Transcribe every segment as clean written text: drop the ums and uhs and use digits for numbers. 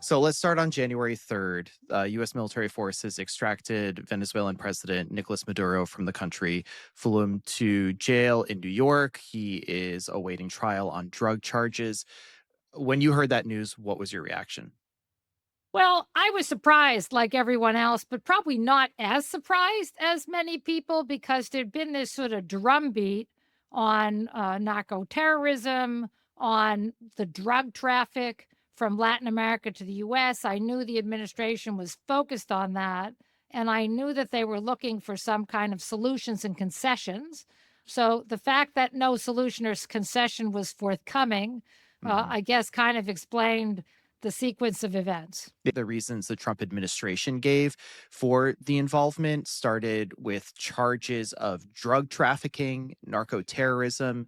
So let's start on January 3rd. U.S. military forces extracted Venezuelan President Nicolas Maduro from the country, flew him to jail in New York. He is awaiting trial on drug charges. When you heard that news, what was your reaction? Well, I was surprised like everyone else, but probably not as surprised as many people because there'd been this sort of drumbeat on narco terrorism, on the drug traffic from Latin America to the US. I knew the administration was focused on that, and I knew that they were looking for some kind of solutions and concessions. So the fact that no solution or concession was forthcoming, Mhm. I guess, kind of explained the sequence of events. The reasons the Trump administration gave for the involvement started with charges of drug trafficking, narco terrorism.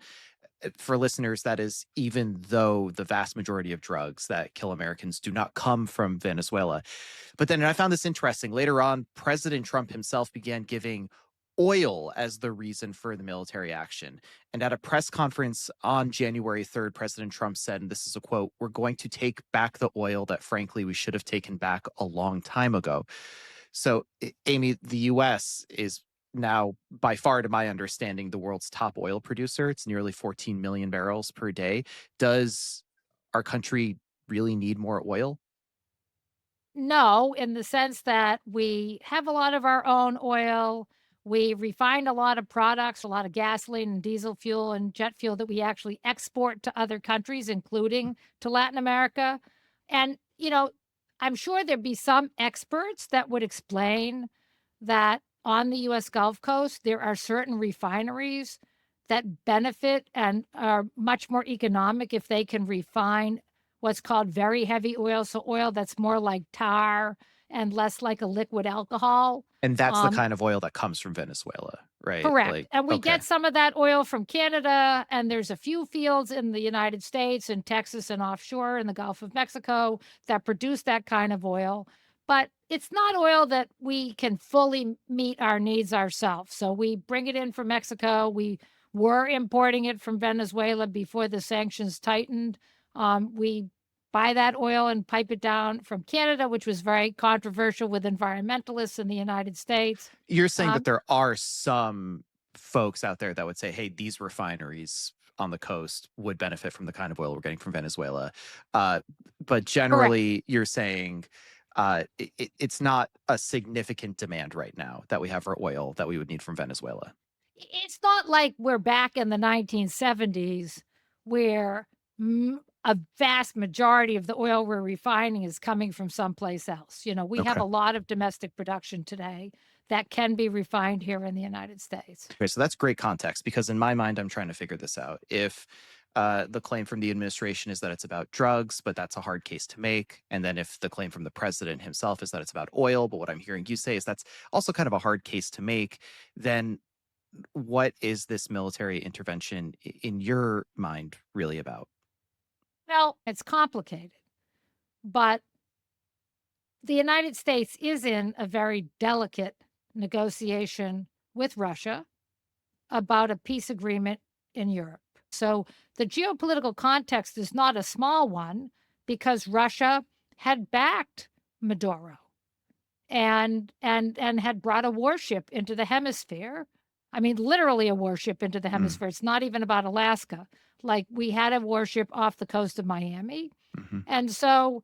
For listeners, that is even though the vast majority of drugs that kill Americans do not come from Venezuela. But then, and I found this interesting, later on, President Trump himself began giving oil as the reason for the military action. And at a press conference on January 3rd, President Trump said, and this is a quote, "We're going to take back the oil that, frankly, we should have taken back a long time ago." So, Amy, the US is now, by far, to my understanding, the world's top oil producer. It's nearly 14 million barrels per day. Does our country really need more oil? No, in the sense that we have a lot of our own oil. We refine a lot of products, a lot of gasoline and diesel fuel and jet fuel that we actually export to other countries, including to Latin America. And, I'm sure there'd be some experts that would explain that on the US Gulf Coast, there are certain refineries that benefit and are much more economic if they can refine what's called very heavy oil, so oil that's more like tar and less like a liquid alcohol. And that's the Um, kind of oil that comes from Venezuela, right? Correct, Like, and we okay. get some of that oil from Canada, and there's a few fields in the United States and Texas and offshore in the Gulf of Mexico that produce that kind of oil, but it's not oil that we can fully meet our needs ourselves, so we bring it in from Mexico. We were importing it from Venezuela before the sanctions tightened. We buy that oil and pipe it down from Canada, which was very controversial with environmentalists in the United States. You're saying that Um, there are some folks out there that would say, hey, these refineries on the coast would benefit from the kind of oil we're getting from Venezuela. Uh, but Correct. generally, you're saying it's not a significant demand right now that we have for oil that we would need from Venezuela. It's not like we're back in the 1970s where a vast majority of the oil we're refining is coming from someplace else. We have Okay. a lot of domestic production today that can be refined here in the United States. Okay, so that's great context because in my mind, I'm trying to figure this out. If the claim from the administration is that it's about drugs, but that's a hard case to make. And then if the claim from the president himself is that it's about oil, but what I'm hearing you say is that's also kind of a hard case to make, then what is this military intervention in your mind really about? Well, it's complicated, but the United States is in a very delicate negotiation with Russia about a peace agreement in Europe. So the geopolitical context is not a small one because Russia had backed Maduro and had brought a warship into the hemisphere. I mean, literally a warship into the Mm, hemisphere. It's not even about Alaska. Like we had a warship off the coast of Miami. mhm. And so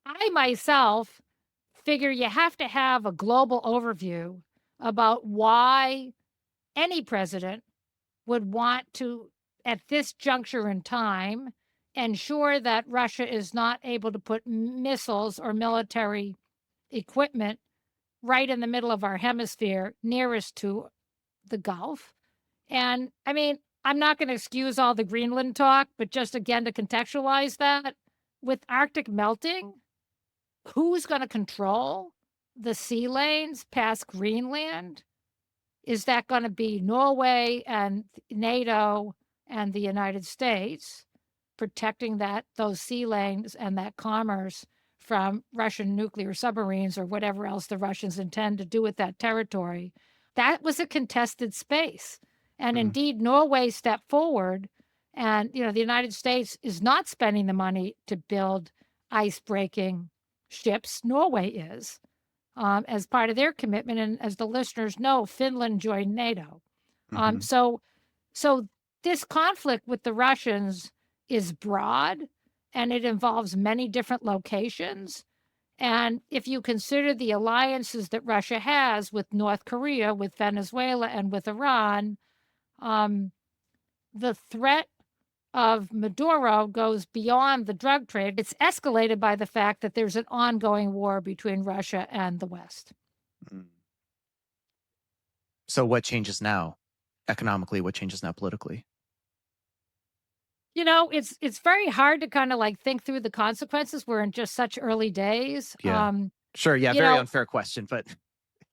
I myself figure you have to have a global overview about why any president would want to, at this juncture in time, ensure that Russia is not able to put missiles or military equipment right in the middle of our hemisphere nearest to the Gulf. And I mean, I'm not going to excuse all the Greenland talk, but just again to contextualize that, with Arctic melting, who's going to control the sea lanes past Greenland? Is that gonna be Norway and NATO and the United States protecting those sea lanes and that commerce from Russian nuclear submarines or whatever else the Russians intend to do with that territory? That was a contested space, and Mm. indeed, Norway stepped forward and, the United States is not spending the money to build ice-breaking ships. Norway is, as part of their commitment, and as the listeners know, Finland joined NATO. Um, Mhm. so so this conflict with the Russians is broad, and it involves many different locations, and if you consider the alliances that Russia has with North Korea, with Venezuela, and with Iran, um, the threat of Maduro goes beyond the drug trade. It's escalated by the fact that there's an ongoing war between Russia and the West. Mm. So what changes now? Economically, what changes now politically? It's very hard to kinda, like, think through the consequences. We're in just such early days. Yeah. Sure, yeah, You very know, unfair question, but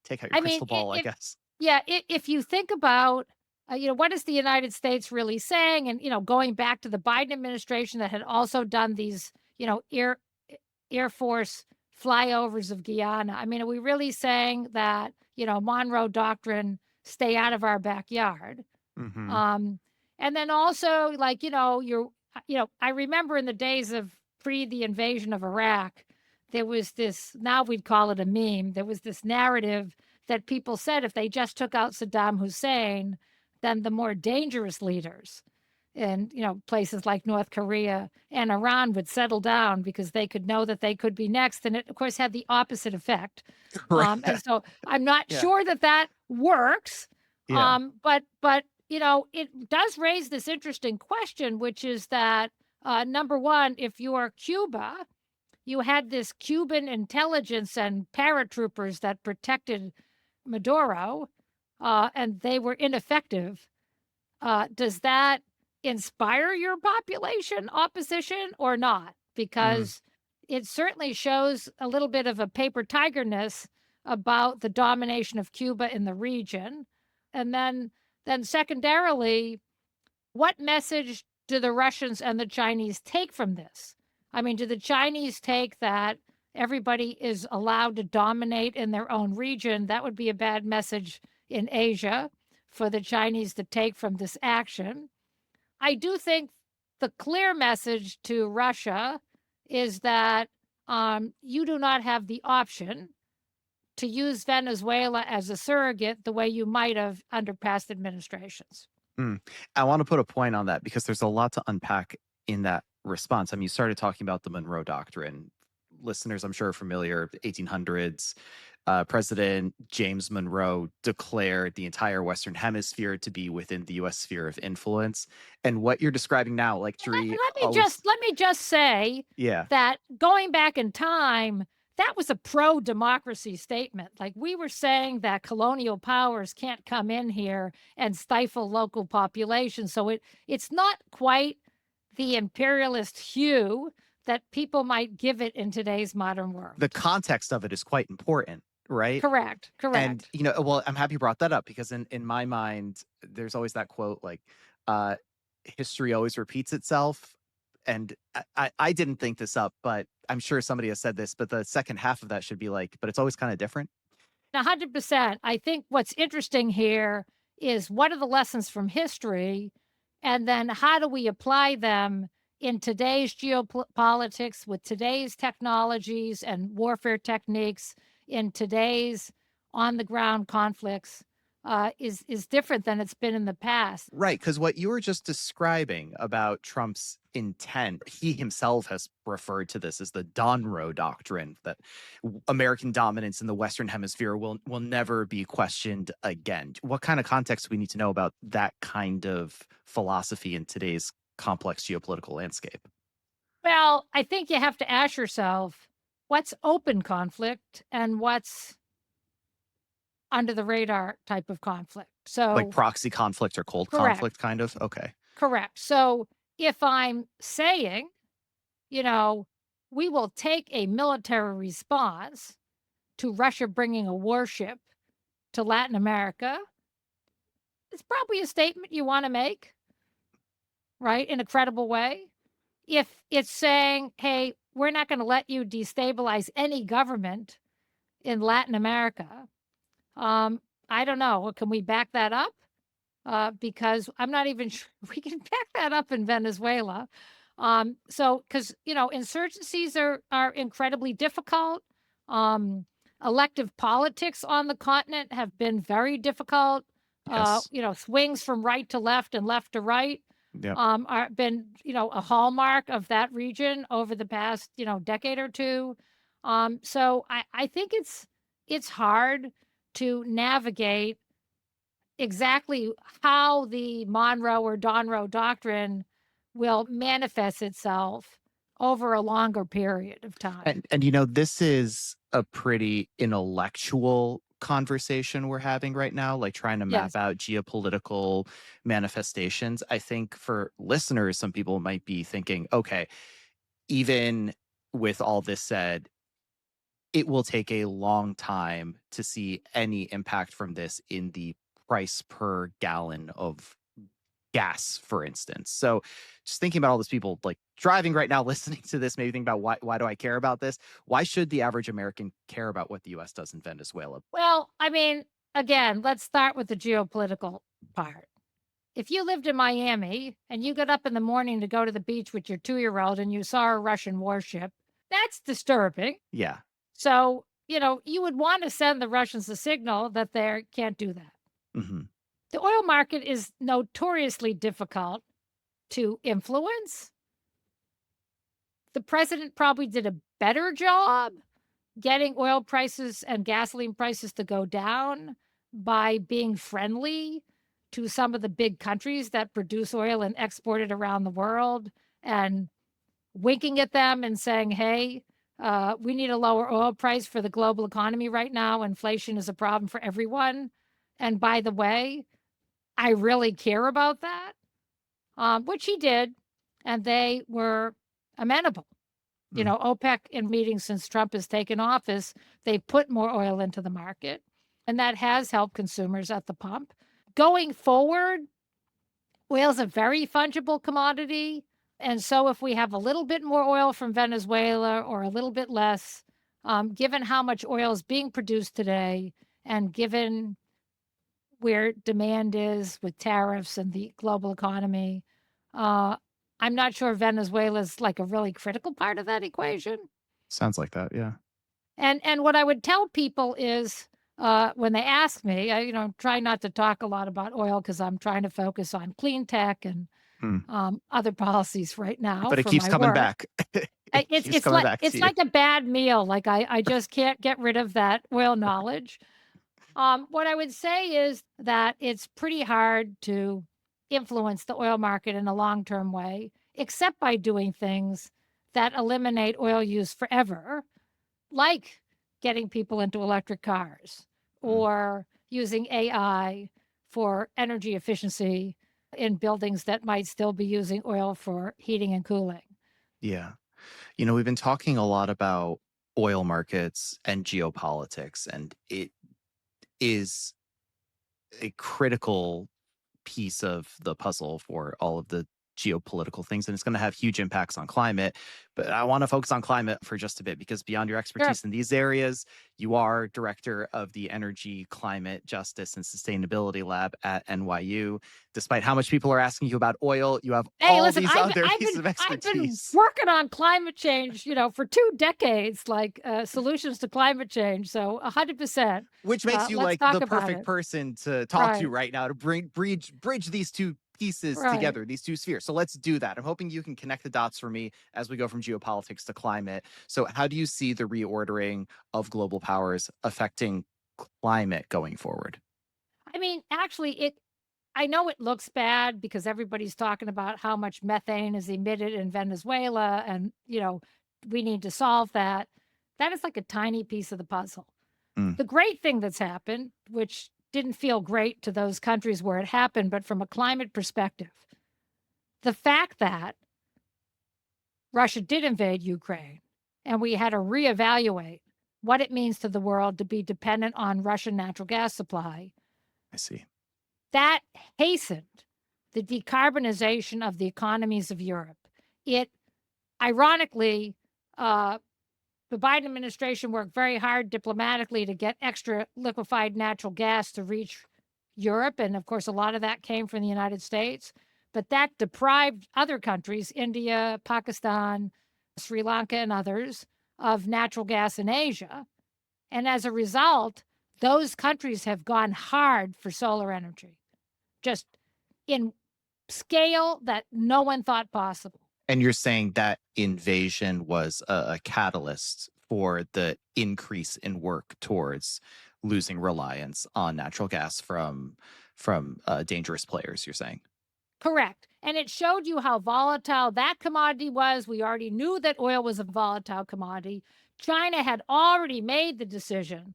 take out your I mean, crystal ball, I guess. if you think about, what is the United States really saying? And, going back to the Biden administration that had also done these, Air Force flyovers of Guyana. I mean, are we really saying that, Monroe Doctrine, stay out of our backyard? Mhm. Um, and then also, like, I remember in the days of pre the invasion of Iraq, there was this, now we'd call it a meme. There was this narrative that people said if they just took out Saddam Hussein, then the more dangerous leaders in, places like North Korea and Iran would settle down because they could know that they could be next. And it, of course, had the opposite effect. Right. And so I'm not Yeah. sure that that works. Yeah. But it does raise this interesting question, which is that number one, if you are Cuba, you had this Cuban intelligence and paratroopers that protected Maduro, and they were ineffective. Does that inspire your population opposition or not? Mm. Because it certainly shows a little bit of a paper tigerness about the domination of Cuba in the region. And then secondarily, what message do the Russians and the Chinese take from this? I mean, do the Chinese take that everybody is allowed to dominate in their own region? That would be a bad message in Asia for the Chinese to take from this action. I do think the clear message to Russia is that you do not have the option to use Venezuela as a surrogate the way you might have under past administrations. Mm. I wanna put a point on that because there's a lot to unpack in that response. I mean, you started talking about the Monroe Doctrine. Listeners, I'm sure, are familiar, 1800s, President James Monroe declared the entire Western Hemisphere to be within the US sphere of influence, and what you're describing now, like, Dree always. Let me just say Yeah. that going back in time, that was a pro-democracy statement. Like, we were saying that colonial powers can't come in here and stifle local populations, so it's not quite the imperialist hue that people might give it in today's modern The world. context of it is quite important, right? Correct, And, correct. well, I'm happy you brought that up because in my mind, there's always that quote like, uh, "History always repeats itself." And I didn't think this up, but I'm sure somebody has said this, but the second half of that should be like, "But it's always kinda different." 100%. I think what's interesting here is what are the lessons from history, and then how do we apply them in today's geopolitics with today's technologies and warfare techniques in today's on the ground conflicts is different than it's been in the past. Right, because what you were just describing about Trump's intent, he himself has referred to this as the Donroe Doctrine, that American dominance in the Western Hemisphere will never be questioned again. What kind of context do we need to know about that kind of philosophy in today's complex geopolitical landscape? Well, I think you have to ask yourself what's open conflict and what's under the radar type of conflict. Like So, proxy conflict or cold correct. conflict, kind of? Okay. Correct. So if I'm saying, you know, we will take a military response to Russia bringing a warship to Latin America, it's probably a statement you want to make, right? In a credible way. If it's saying, hey, we're not going to let you destabilize any government in Latin America, I don't know. Can we back that up? Because I'm not even sure we can back that up in Venezuela. So because insurgencies are incredibly difficult. Um, Elective politics on the continent have been very difficult. Yes. Swings from right to left and left to right Yep. are been a hallmark of that region over the past decade or two. So I think it's hard to navigate exactly how the Monroe or Donroe Doctrine will manifest itself over a longer period of time. And this is a pretty intellectual conversation we're having right now, like trying to map Yes. out geopolitical manifestations. I think for listeners, some people might be thinking, okay, even with all this said, it will take a long time to see any impact from this in the price per gallon of gas, for instance. So just thinking about all those people like driving right now, listening to this, maybe think about why do I care about this? Why should the average American care about what the US does in Venezuela? Well, I mean, again, let's start with the geopolitical part. If you lived in Miami and you got up in the morning to go to the beach with your 2-year-old and you saw a Russian warship, that's disturbing. Yeah. So, you would want to send the Russians a signal that they can't do that. Hmm. The oil market is notoriously difficult to influence. The president probably did a better job getting oil prices and gasoline prices to go down by being friendly to some of the big countries that produce oil and export it around the world and winking at them and saying, hey, we need a lower oil price for the global economy right now. Inflation is a problem for everyone. And by the way, I really care about that, which he did. And they were amenable. Mm. OPEC in meetings since Trump has taken office, they put more oil into the market, and that has helped consumers at the pump. Going forward, oil is a very fungible commodity. And so, if we have a little bit more oil from Venezuela or a little bit less, given how much oil is being produced today, and given where demand is with tariffs and the global economy, uh, I'm not sure Venezuela is like a really critical part of that equation. Sounds like that. Yeah. And what I would tell people is, when they ask me, try not to talk a lot about oil because I'm trying to focus on clean tech and Mm. other policies right now But it for keeps my coming work. back. It It's keeps it's coming like back to it's you. like a bad meal. Like I just can't get rid of that oil knowledge. What I would say is that it's pretty hard to influence the oil market in a long term way, except by doing things that eliminate oil use forever, like getting people into electric cars Mm. or using AI for energy efficiency in buildings that might still be using oil for heating and cooling. Yeah. We've been talking a lot about oil markets and geopolitics, and it is a critical piece of the puzzle for all of the geopolitical things, and it's going to have huge impacts on climate. But I want to focus on climate for just a bit because beyond your Sure. expertise in these areas, you are director of the Energy, Climate, Justice, and Sustainability Lab at NYU. Despite how much people are asking you about oil, you have Hey, all listen, these I've other I've pieces been of I've been expertise. working on climate change, for 2 decades, like, solutions to climate change, so 100%. Which makes you Let's like talk the about perfect it. person to talk to Right, right now to bridge these two pieces right. together, these two spheres. So let's do that. I'm hoping you can connect the dots for me as we go from geopolitics to climate. So how do you see the reordering of global powers affecting climate going forward? I mean, actually, I know it looks bad because everybody's talking about how much methane is emitted in Venezuela and, we need to solve that. That is like a tiny piece of the puzzle. Mm, The great thing that's happened, which didn't feel great to those countries where it happened, but from a climate perspective, the fact that Russia did invade Ukraine and we had to reevaluate what it means to the world to be dependent on Russian natural gas supply, I see. that hastened the decarbonization of the economies of Europe. It ironically, uh, the Biden administration worked very hard diplomatically to get extra liquefied natural gas to reach Europe. And of course, a lot of that came from the United States. but that deprived other countries, India, Pakistan, Sri Lanka, and others, of natural gas in Asia. And as a result, those countries have gone hard for solar energy, just in scale that no one thought possible. And you're saying that invasion was a catalyst for the increase in work towards losing reliance on natural gas from dangerous players, you're saying? Correct. And it showed you how volatile that commodity was. We already knew that oil was a volatile commodity. China had already made the decision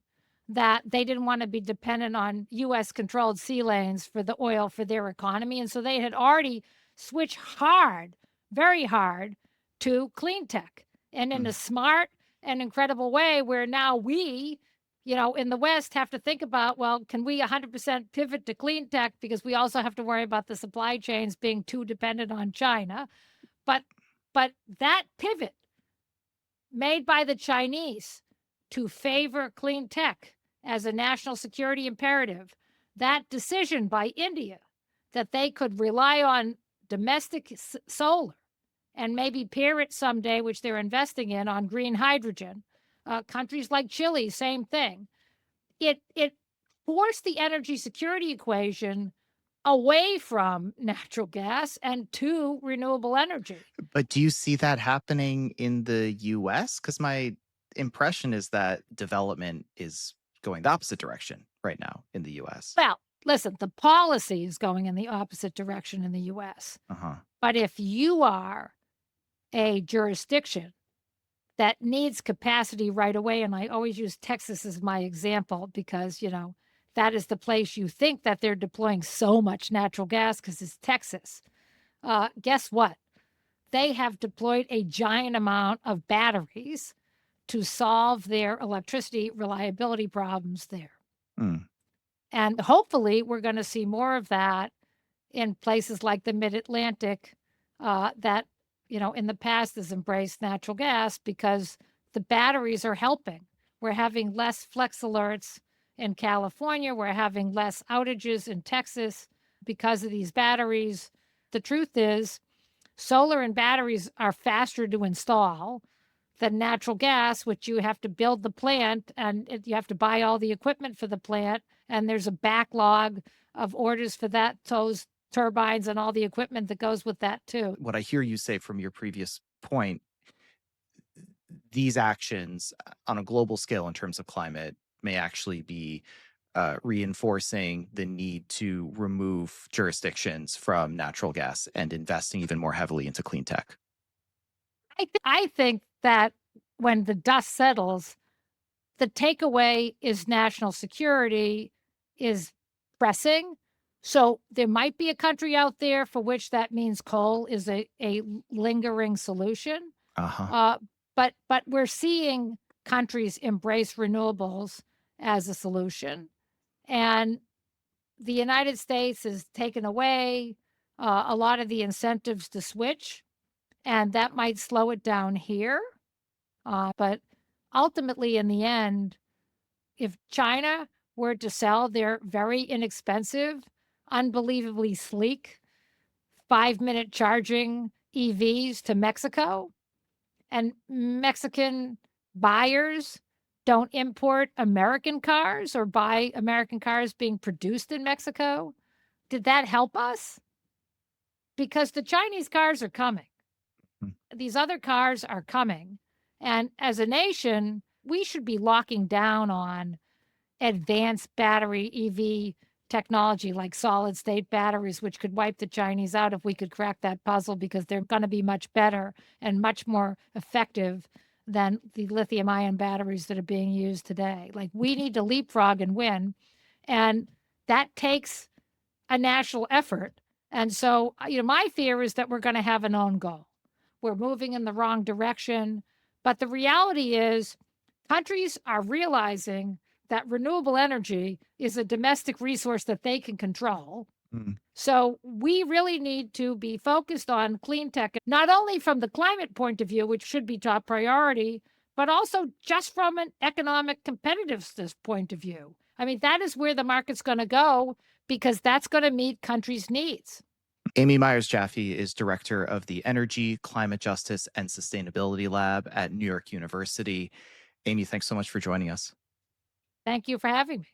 that they didn't want to be dependent on US controlled sea lanes for the oil for their economy. And so they had already switched hard, very hard to clean tech and in a Mm. smart and incredible way where now we, in the West have to think about, well, can we 100% pivot to clean tech because we also have to worry about the supply chains being too dependent on China. But but that pivot made by the Chinese to favor clean tech as a national security imperative, that decision by India that they could rely on domestic solar and maybe pair it someday, which they're investing in on green hydrogen. Countries like Chile, same thing. It forced the energy security equation away from natural gas and to renewable energy. But do you see that happening in the US? Because my impression is that development is going the opposite direction right now in the US. Well, listen, the policy is going in the opposite direction in the US. Uh-huh. But if you are a jurisdiction that needs capacity right away, and I always use Texas as my example because, that is the place you think that they're deploying so much natural gas because it's Texas. Guess what? They have deployed a giant amount of batteries to solve their electricity reliability problems there. Mm. And hopefully, we're going to see more of that in places like the Mid Atlantic that, in the past has embraced natural gas because the batteries are helping. We're having less flex alerts in California. We're having less outages in Texas because of these batteries. The truth is, solar and batteries are faster to install than natural gas, which you have to build the plant and you have to buy all the equipment for the plant. And there's a backlog of orders for those turbines and all the equipment that goes with that too. What I hear you say from your previous point, these actions on a global scale in terms of climate may actually be reinforcing the need to remove jurisdictions from natural gas and investing even more heavily into clean tech. I think that when the dust settles, the takeaway is national security is pressing. So there might be a country out there for which that means coal is a lingering solution. Uh huh. Uh, but we're seeing countries embrace renewables as a solution. And the United States has taken away a lot of the incentives to switch, and that might slow it down here. But ultimately, in the end, if China were to sell their very inexpensive, unbelievably sleek 5-minute charging EVs to Mexico, and Mexican buyers don't import American cars or buy American cars being produced in Mexico, did that help us? Because the Chinese cars are coming. Mm. These other cars are coming. And as a nation, we should be locking down on advanced battery EV technology like solid state batteries, which could wipe the Chinese out if we could crack that puzzle because they're going to be much better and much more effective than the lithium ion batteries that are being used today. Like we need to leapfrog and win. And that takes a national effort. And so, my fear is that we're going to have an own goal. We're moving in the wrong direction. But the reality is, countries are realizing that renewable energy is a domestic resource that they can control. Mm. So we really need to be focused on clean tech, not only from the climate point of view, which should be top priority, but also just from an economic competitiveness point of view. I mean, that is where the market's going to go because that's going to meet countries' needs. Amy Myers Jaffe is director of the Energy, Climate Justice, and Sustainability Lab at New York University. Amy, thanks so much for joining us. Thank you for having me.